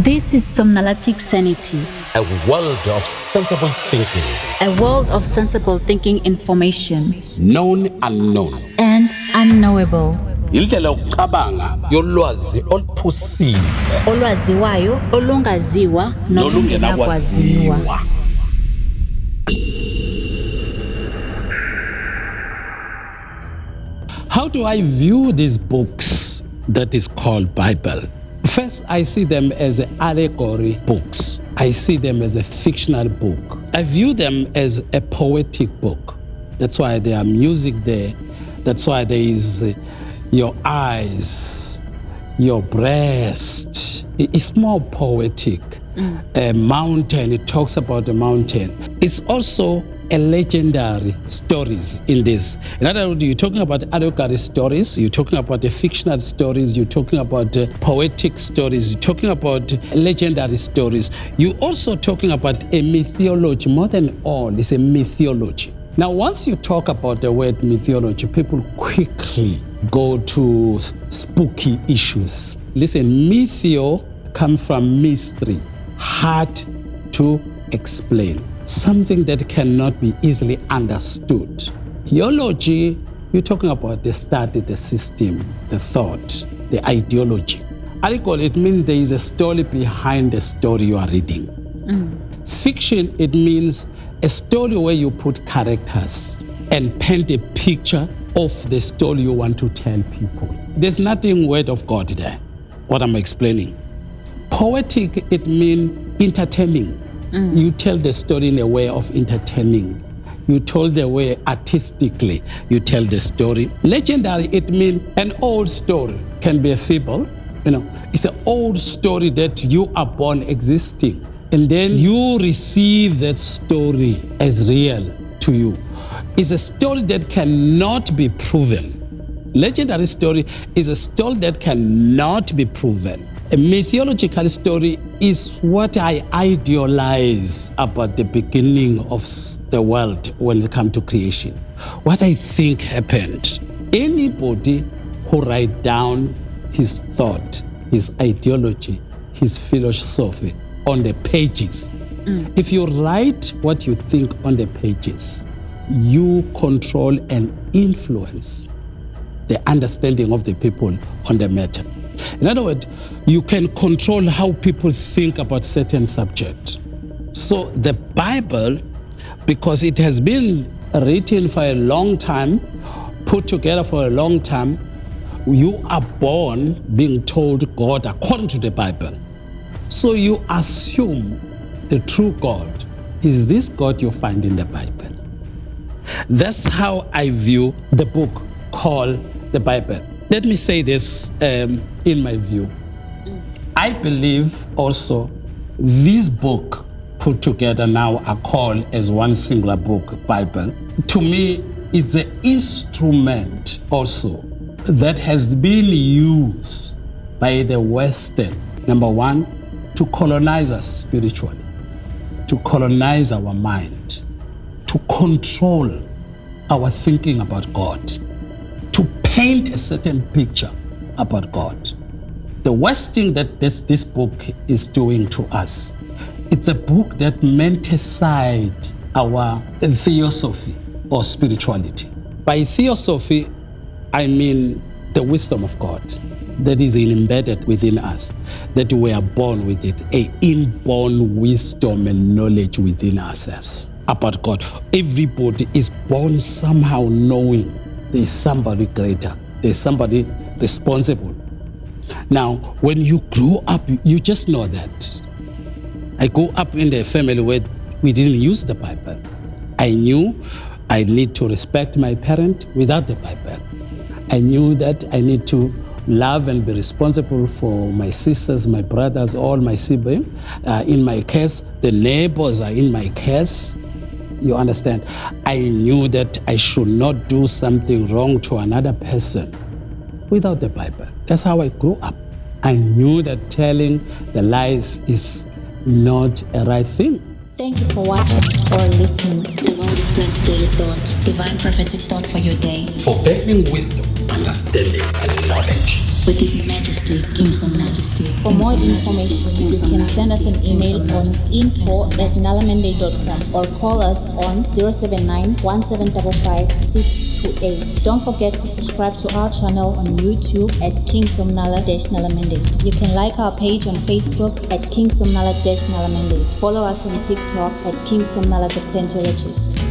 This is Somnalatic Sanity. A world of sensible thinking. A world of sensible thinking information. Known, unknown. And unknowable. Indlela yokucabanga yolwazi oluphusile. Olwaziwayo, olungaziwa, nolungenakwaziwa. How do I view these books that is called Bible? First, I see them as allegory books. I see them as a fictional book. I view them as a poetic book. That's why there are music there. That's why there is your eyes, your breast. It's more poetic. A mountain, it talks about the mountain. It's also a legendary stories in this. In other words, you're talking about allegory stories, you're talking about the fictional stories, you're talking about poetic stories, you're talking about legendary stories. You're also talking about a mythology. More than all, it's a mythology. Now, once you talk about the word mythology, people quickly go to spooky issues. Listen, mythio comes from mystery, hard to explain. Something that cannot be easily understood. Theology, you're talking about the study, the system, the thought, the ideology. Allegory, it means there is a story behind the story you are reading. Fiction, it means a story where you put characters and paint a picture of the story you want to tell people. There's nothing word of God there, what I'm explaining. Poetic, it means entertaining. You tell the story in a way of entertaining. You told the way artistically, you tell the story. Legendary, it means an old story. Can be a fable, it's an old story that you are born existing. And then you receive that story as real to you. It's a story that cannot be proven. Legendary story is a story that cannot be proven. A mythological story is what I idealize about the beginning of the world when it comes to creation. What I think happened. Anybody who write down his thought, his ideology, his philosophy on the pages, if you write what you think on the pages, you control and influence the understanding of the people on the matter. In other words, you can control how people think about certain subject. So the Bible, because it has been written for a long time, put together for a long time, you are born being told God according to the Bible. So you assume the true God is this God you find in the Bible. That's how I view the book called the Bible. Let me say this in my view. I believe also this book put together now are called as one singular book, Bible. To me, it's an instrument also that has been used by the Western, number one, to colonize us spiritually, to colonize our mind, to control our thinking about God, to paint a certain picture about God. The worst thing that this book is doing to us, it's a book that meant aside our theosophy or spirituality. By theosophy, I mean the wisdom of God that is embedded within us, that we are born with it, an inborn wisdom and knowledge within ourselves about God. Everybody is born somehow knowing there's somebody greater, there's somebody responsible. Now, when you grow up, you just know that. I grew up in a family where we didn't use the Bible. I knew I need to respect my parent without the Bible. I knew that I need to love and be responsible for my sisters, my brothers, all my siblings. In my case, the neighbors are in my case. You understand? I knew that I should not do something wrong to another person without the Bible. That's how I grew up. I knew that telling the lies is not a right thing. Thank you for watching or listening. The World of Plenty Daily Thought, divine prophetic thought for your day. For gaining wisdom understanding and knowledge. With His Majesty, King Majesty. For more information, you can send us an email on info@nalamande.com or call us on 079 1755 628. Don't forget to subscribe to our channel on YouTube at King Somnala-Nalamande. You can like our page on Facebook at King Somnala-Nalamande. Follow us on TikTok at King Somnala the Plentiologist.